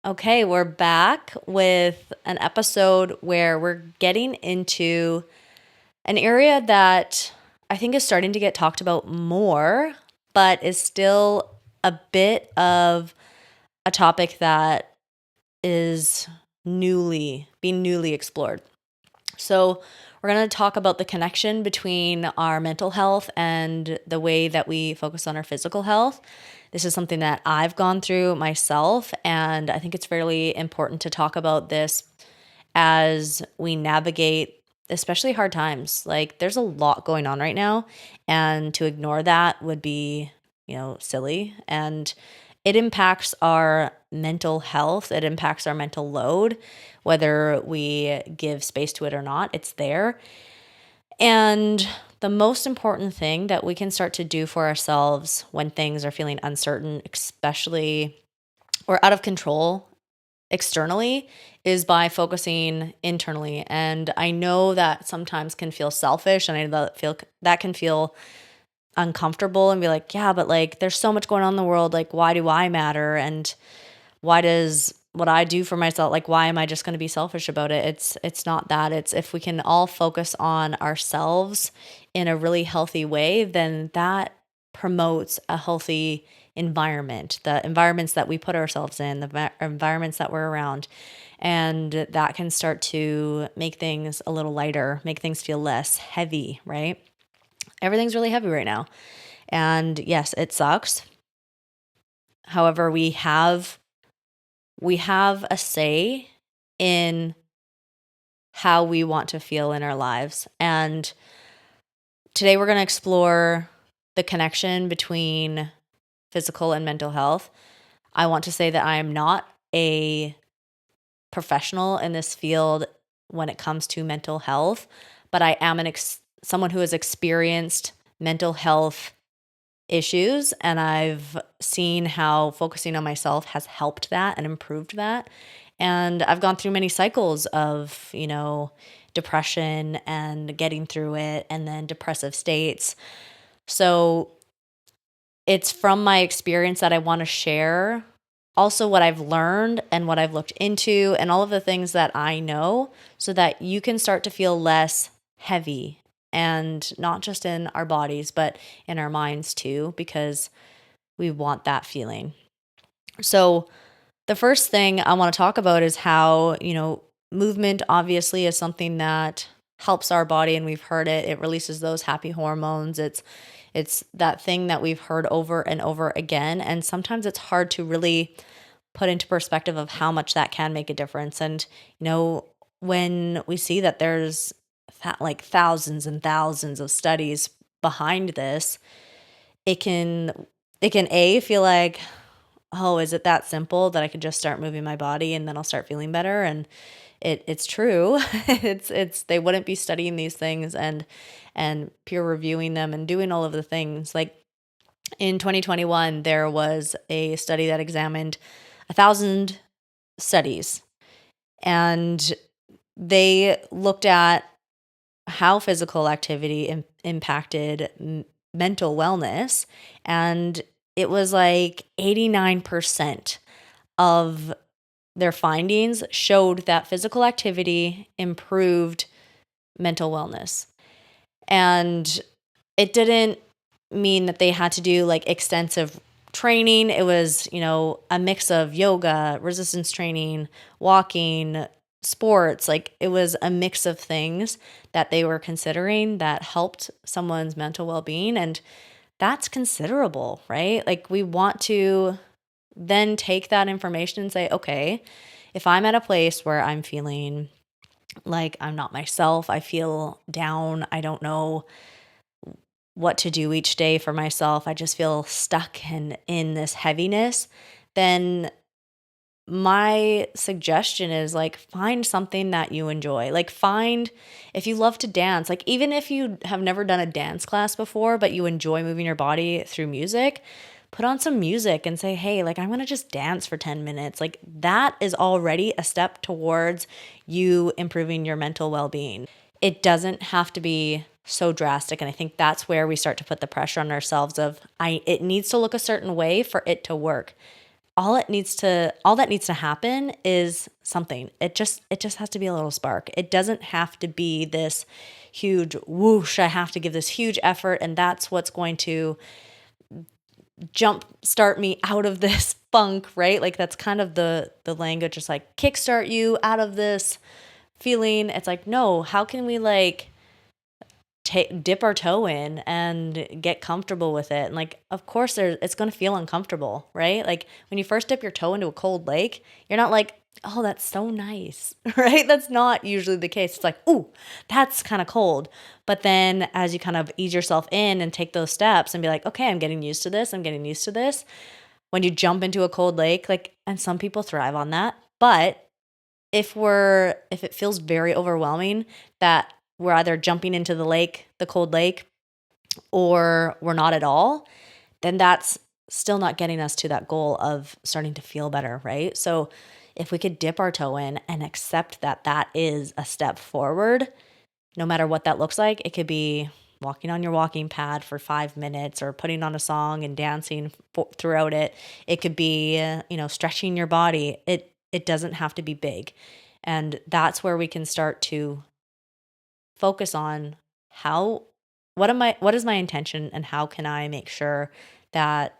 Okay, we're back with an episode where we're getting into an area that I think is starting to get talked about more, but is still a bit of a topic that is being newly explored. So, we're going to talk about the connection between our mental health and the way that we focus on our physical health. This is something that I've gone through myself, and I think it's fairly important to talk about this as we navigate, especially hard times. Like, there's a lot going on right now, and to ignore that would be, silly. And it impacts our mental health, it impacts our mental load, whether we give space to it or not, it's there. And the most important thing that we can start to do for ourselves when things are feeling uncertain, especially or out of control externally, is by focusing internally. And I know that sometimes can feel selfish, and I know that can feel uncomfortable and be like, yeah, but like there's so much going on in the world. Like, why do I matter? And why does what I do for myself, like, why am I just going to be selfish about it? It's not that. It's if we can all focus on ourselves in a really healthy way, then that promotes a healthy environment, the environments that we put ourselves in, the environments that we're around. And that can start to make things a little lighter, make things feel less heavy, right? Everything's really heavy right now. And yes, it sucks. However, we have a say in how we want to feel in our lives. And today we're going to explore the connection between physical and mental health. I want to say that I am not a professional in this field when it comes to mental health, but I am someone who has experienced mental health issues, and I've seen how focusing on myself has helped that and improved that. And I've gone through many cycles of, depression and getting through it, and then depressive states. So it's from my experience that I want to share also what I've learned and what I've looked into and all of the things that I know, so that you can start to feel less heavy, and not just in our bodies, but in our minds too, because we want that feeling. So the first thing I want to talk about is how, movement obviously is something that helps our body, and we've heard it. It releases those happy hormones. It's that thing that we've heard over and over again, and sometimes it's hard to really put into perspective of how much that can make a difference. And when we see that there's like thousands and thousands of studies behind this, it can feel like, oh, is it that simple that I could just start moving my body and then I'll start feeling better? And it's true. It's they wouldn't be studying these things and peer reviewing them and doing all of the things. Like in 2021, there was a study that examined 1,000 studies, and they looked at how physical activity impacted mental wellness, and it was like 89% of their findings showed that physical activity improved mental wellness. And it didn't mean that they had to do like extensive training. It was, a mix of yoga, resistance training, walking, sports. Like, it was a mix of things that they were considering that helped someone's mental well-being. And that's considerable, right? Like, we want to then take that information and say, okay, if I'm at a place where I'm feeling like I'm not myself, I feel down, I don't know what to do each day for myself, I just feel stuck in this heaviness, then my suggestion is like, find something that you enjoy. Like, if you love to dance, like even if you have never done a dance class before, but you enjoy moving your body through music, put on some music and say, hey, like, I'm going to just dance for 10 minutes. Like, that is already a step towards you improving your mental well-being. It doesn't have to be so drastic. And I think that's where we start to put the pressure on ourselves of, it needs to look a certain way for it to work. all that needs to happen is something. It just has to be a little spark. It doesn't have to be this huge whoosh. I have to give this huge effort, and that's what's going to jump start me out of this funk, right? Like that's kind of the language, just like kickstart you out of this feeling. It's like, no, how can we like dip our toe in and get comfortable with it? And like, of course, it's going to feel uncomfortable, right? Like when you first dip your toe into a cold lake, you're not like, oh, that's so nice, right? That's not usually the case. It's like, ooh, that's kind of cold. But then as you kind of ease yourself in and take those steps and be like, okay, I'm getting used to this. I'm getting used to this. When you jump into a cold lake, like, and some people thrive on that. But if it feels very overwhelming that we're either jumping into the cold lake, or we're not at all, then that's still not getting us to that goal of starting to feel better, right? So if we could dip our toe in and accept that that is a step forward, no matter what that looks like, it could be walking on your walking pad for 5 minutes or putting on a song and dancing throughout it. It could be, stretching your body. It doesn't have to be big. And that's where we can start to focus on what is my intention, and how can I make sure that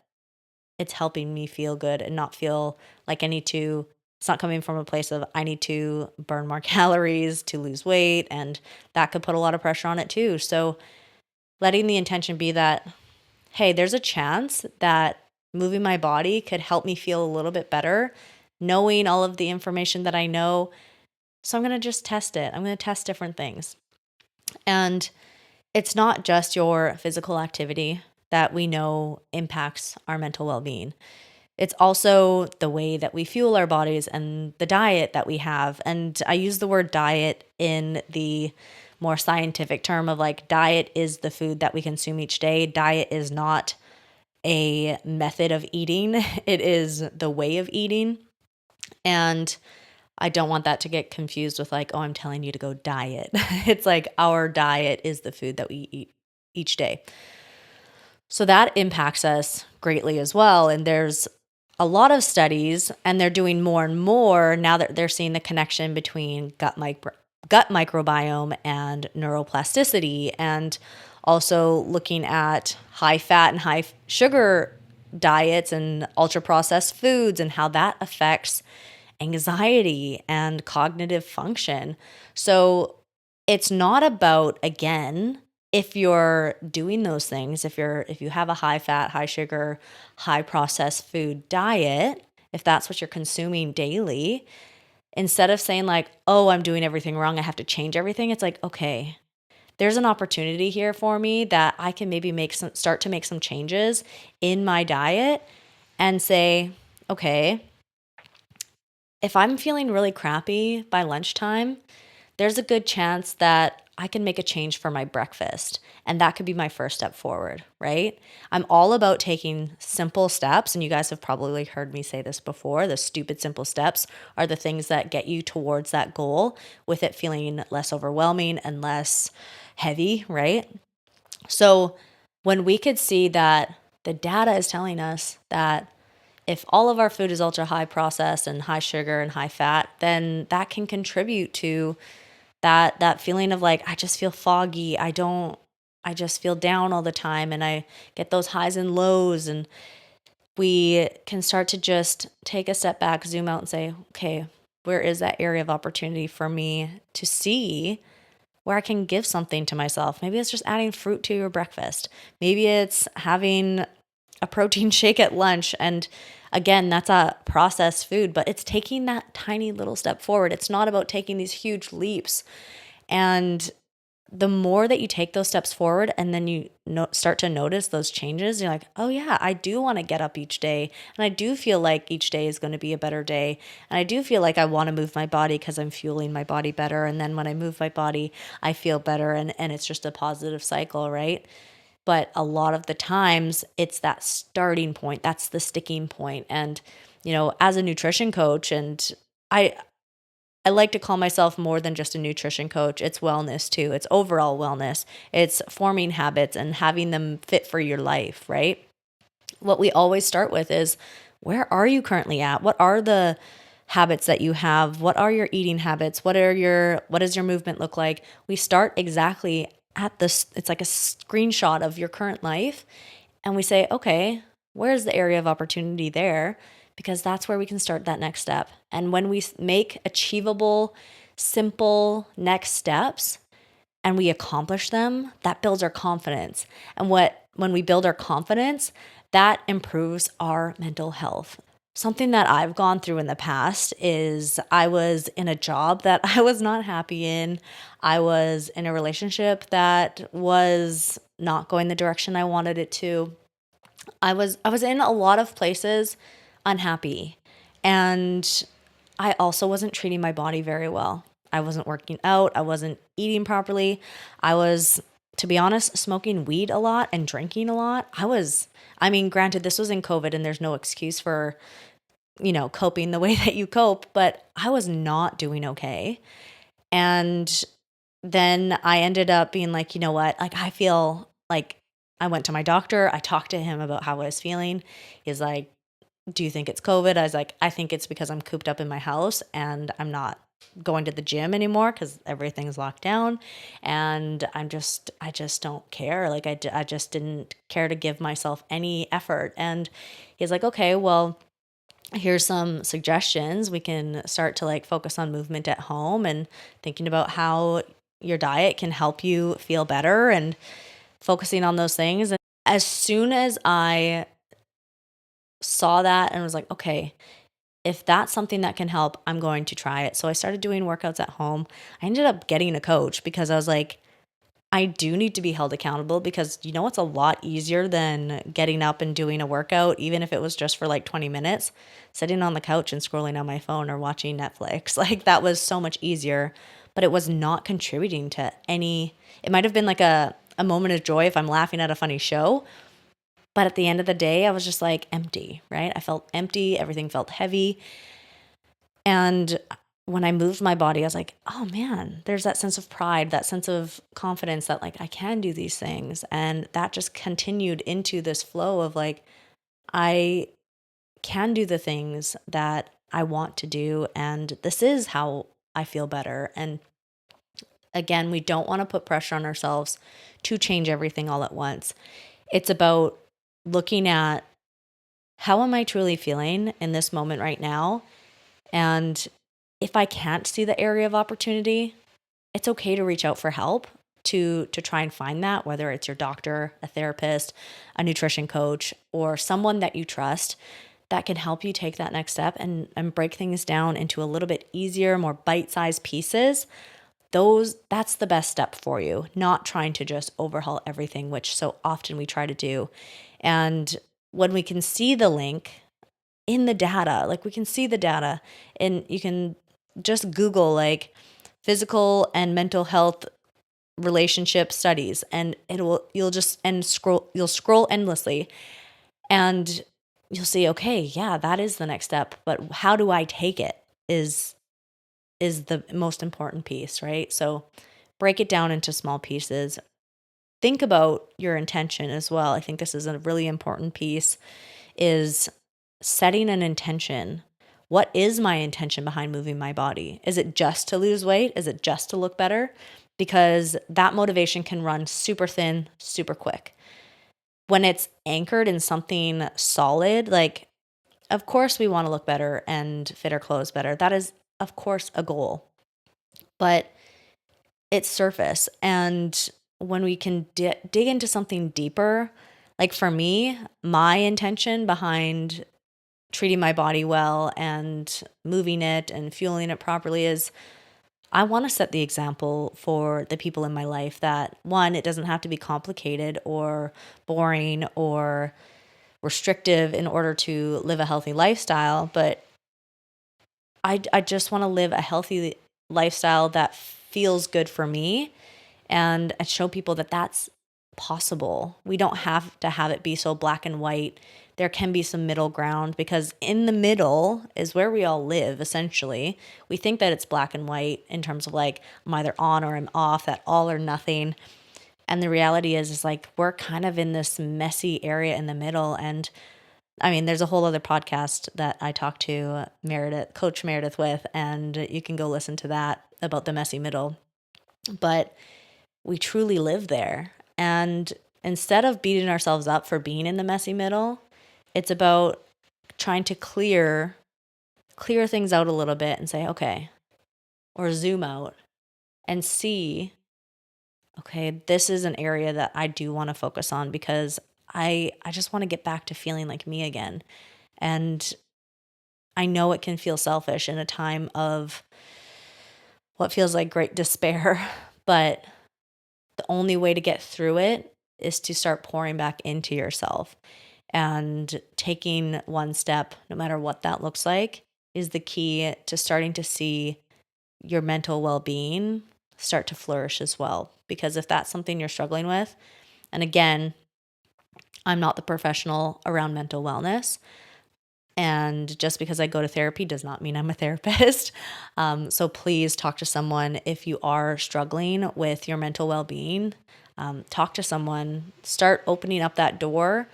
it's helping me feel good and not feel like it's not coming from a place of I need to burn more calories to lose weight, and that could put a lot of pressure on it too. So letting the intention be that, hey, there's a chance that moving my body could help me feel a little bit better, knowing all of the information that I know. So I'm going to just test it. I'm going to test different things. And it's not just your physical activity that we know impacts our mental well-being. It's also the way that we fuel our bodies and the diet that we have. And I use the word diet in the more scientific term of like, diet is the food that we consume each day. Diet is not a method of eating. It is the way of eating. And I don't want that to get confused with like, oh, I'm telling you to go diet. It's like our diet is the food that we eat each day. So that impacts us greatly as well. And there's a lot of studies, and they're doing more and more now that they're seeing the connection between gut microbiome and neuroplasticity, and also looking at high fat and high sugar diets and ultra processed foods and how that affects anxiety and cognitive function. So it's not about, again, if you're doing those things, if you have a high fat, high sugar, high processed food diet, if that's what you're consuming daily, instead of saying like, oh, I'm doing everything wrong, I have to change everything, it's like, okay, there's an opportunity here for me that I can maybe start to make some changes in my diet and say, okay, if I'm feeling really crappy by lunchtime, there's a good chance that I can make a change for my breakfast. And that could be my first step forward, right? I'm all about taking simple steps. And you guys have probably heard me say this before. The stupid simple steps are the things that get you towards that goal with it feeling less overwhelming and less heavy, right? So when we could see that the data is telling us that if all of our food is ultra high processed and high sugar and high fat, then that can contribute to that feeling of like, I just feel foggy. I just feel down all the time, and I get those highs and lows. And we can start to just take a step back, zoom out and say, okay, where is that area of opportunity for me to see where I can give something to myself? Maybe it's just adding fruit to your breakfast. Maybe it's having a protein shake at lunch. And again, that's a processed food, but it's taking that tiny little step forward. It's not about taking these huge leaps. And the more that you take those steps forward, and then you start to notice those changes, you're like, oh yeah, I do want to get up each day. And I do feel like each day is going to be a better day. And I do feel like I want to move my body because I'm fueling my body better. And then when I move my body, I feel better. And it's just a positive cycle, right? But a lot of the times it's that starting point, that's the sticking point. And, as a nutrition coach, and I like to call myself more than just a nutrition coach. It's wellness too. It's overall wellness. It's forming habits and having them fit for your life, right? What we always start with is, where are you currently at? What are the habits that you have? What are your eating habits? What does your movement look like? We start exactly at this, it's like a screenshot of your current life. And we say, okay, where's the area of opportunity there? Because that's where we can start that next step. And when we make achievable, simple next steps and we accomplish them, that builds our confidence. And when we build our confidence, that improves our mental health. Something that I've gone through in the past is I was in a job that I was not happy in. I was in a relationship that was not going the direction I wanted it to. I was in a lot of places unhappy. And I also wasn't treating my body very well. I wasn't working out, I wasn't eating properly. I was, to be honest, smoking weed a lot and drinking a lot. I mean, granted this was in COVID and there's no excuse for, coping the way that you cope, but I was not doing okay. And then I ended up being like, you know what? Like, I feel like I went to my doctor. I talked to him about how I was feeling. He's like, do you think it's COVID? I was like, I think it's because I'm cooped up in my house and I'm not going to the gym anymore because everything's locked down. And I just don't care. Like, I just didn't care to give myself any effort. And he's like, okay, well, here's some suggestions. We can start to like focus on movement at home and thinking about how your diet can help you feel better and focusing on those things. And as soon as I saw that and was like, okay, if that's something that can help, I'm going to try it. So I started doing workouts at home. I ended up getting a coach because I was like, I do need to be held accountable because it's a lot easier than getting up and doing a workout, even if it was just for like 20 minutes, sitting on the couch and scrolling on my phone or watching Netflix. Like that was so much easier, but it was not contributing to any, it might have been like a moment of joy if I'm laughing at a funny show. But at the end of the day, I was just like empty, right? I felt empty. Everything felt heavy. And when I moved my body, I was like, oh man, there's that sense of pride, that sense of confidence that like I can do these things. And that just continued into this flow of like, I can do the things that I want to do. And this is how I feel better. And again, we don't want to put pressure on ourselves to change everything all at once. It's about looking at how am I truly feeling in this moment right now? And if I can't see the area of opportunity, it's okay to reach out for help to try and find that, whether it's your doctor, a therapist, a nutrition coach, or someone that you trust that can help you take that next step and break things down into a little bit easier, more bite-sized pieces. That's the best step for you, not trying to just overhaul everything, which so often we try to do. And when we can see the link in the data, like we can see the data, and you can just Google like physical and mental health relationship studies, and you'll scroll endlessly, and you'll see, okay, yeah, that is the next step, but how do I take it is the most important piece, right? So break it down into small pieces. Think about your intention as well. I think this is a really important piece, is setting an intention. What is my intention behind moving my body? Is it just to lose weight? Is it just to look better? Because that motivation can run super thin, super quick. When it's anchored in something solid, like, of course, we want to look better and fit our clothes better. That is, of course, a goal. But it's surface. And when we can dig into something deeper, like for me, my intention behind treating my body well and moving it and fueling it properly is I want to set the example for the people in my life that, one, it doesn't have to be complicated or boring or restrictive in order to live a healthy lifestyle, but I just want to live a healthy lifestyle that feels good for me and show people that that's possible. We don't have to have it be so black and white. There can be some middle ground because in the middle is where we all live, essentially. We think that it's black and white in terms of like, I'm either on or I'm off, that all or nothing. And the reality is like, we're kind of in this messy area in the middle. And I mean, there's a whole other podcast that I talked to Coach Meredith with, and you can go listen to that about the messy middle. But we truly live there. And instead of beating ourselves up for being in the messy middle, it's about trying to clear things out a little bit and say, okay, or zoom out and see, okay, this is an area that I do want to focus on because I just want to get back to feeling like me again. And I know it can feel selfish in a time of what feels like great despair, but the only way to get through it is to start pouring back into yourself. And taking one step, no matter what that looks like, is the key to starting to see your mental well-being start to flourish as well. Because if that's something you're struggling with, and again, I'm not the professional around mental wellness, and just because I go to therapy does not mean I'm a therapist. So please talk to someone if you are struggling with your mental well-being. Talk to someone, start opening up that door,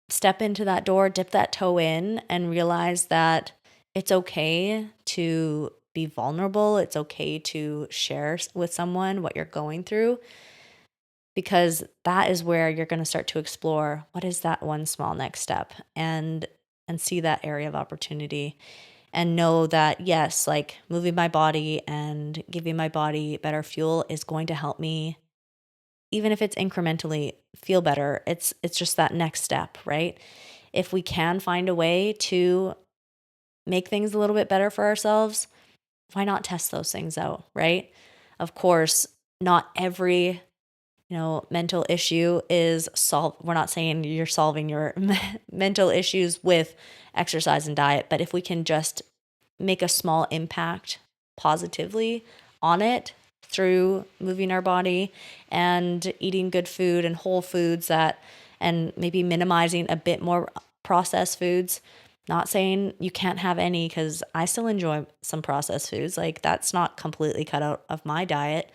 step into that door, dip that toe in, and realize that it's okay to be vulnerable. It's okay to share with someone what you're going through, because that is where you're going to start to explore what is that one small next step, and see that area of opportunity, and know that yes, like moving my body and giving my body better fuel is going to help me, even if it's incrementally feel better. It's just that next step, right? If we can find a way to make things a little bit better for ourselves, why not test those things out, right? Of course, not every mental issue is solved. We're not saying you're solving your mental issues with exercise and diet, but if we can just make a small impact positively on it through moving our body and eating good food and whole foods, and maybe minimizing a bit more processed foods. Not saying you can't have any, because I still enjoy some processed foods. Like, that's not completely cut out of my diet,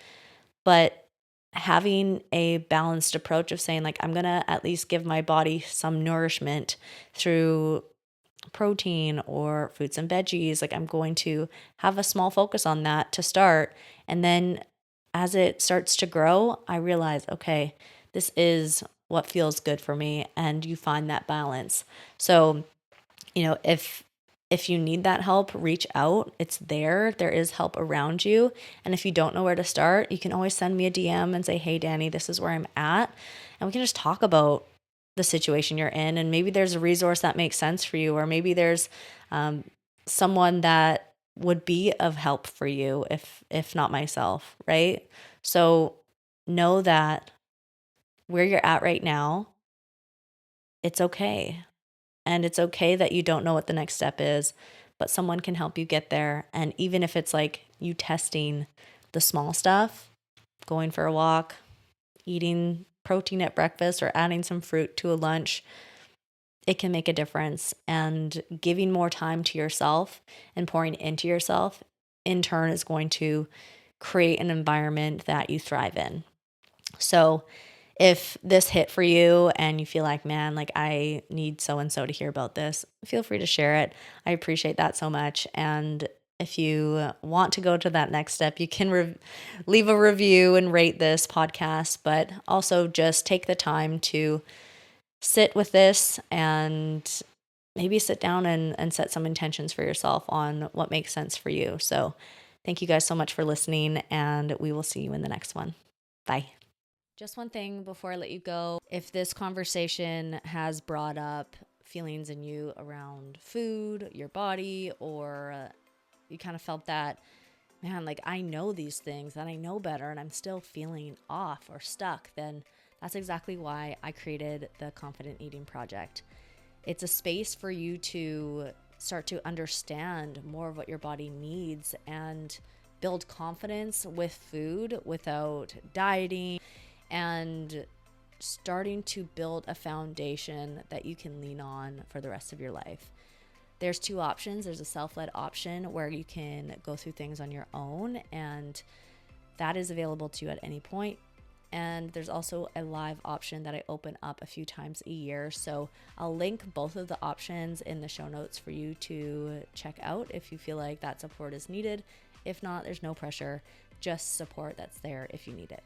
but having a balanced approach of saying, like, I'm going to at least give my body some nourishment through protein or fruits and veggies. Like, I'm going to have a small focus on that to start. And then as it starts to grow, I realize, okay, this is what feels good for me. And you find that balance. So, if you need that help, reach out. It's there. There is help around you. And if you don't know where to start, you can always send me a DM and say, hey, Danny, this is where I'm at. And we can just talk about the situation you're in. And maybe there's a resource that makes sense for you, or maybe there's someone that would be of help for you, if not myself, right? So know that where you're at right now, it's okay. And it's okay that you don't know what the next step is, but someone can help you get there. And even if it's like you testing the small stuff, going for a walk, eating protein at breakfast, or adding some fruit to a lunch, it can make a difference. And giving more time to yourself and pouring into yourself, in turn, is going to create an environment that you thrive in. So if this hit for you and you feel like, man, like I need so-and-so to hear about this, feel free to share it. I appreciate that so much. And if you want to go to that next step, you can leave a review and rate this podcast, but also just take the time to sit with this and maybe sit down and set some intentions for yourself on what makes sense for you. So thank you guys so much for listening, and we will see you in the next one. Bye. Just one thing before I let you go. If this conversation has brought up feelings in you around food, your body, or you kind of felt that, man, like I know these things and I know better and I'm still feeling off or stuck, then that's exactly why I created the Confident Eating Project. It's a space for you to start to understand more of what your body needs and build confidence with food without dieting, and starting to build a foundation that you can lean on for the rest of your life. There's two options. There's a self-led option where you can go through things on your own, and that is available to you at any point. And there's also a live option that I open up a few times a year. So I'll link both of the options in the show notes for you to check out if you feel like that support is needed. If not, there's no pressure, just support that's there if you need it.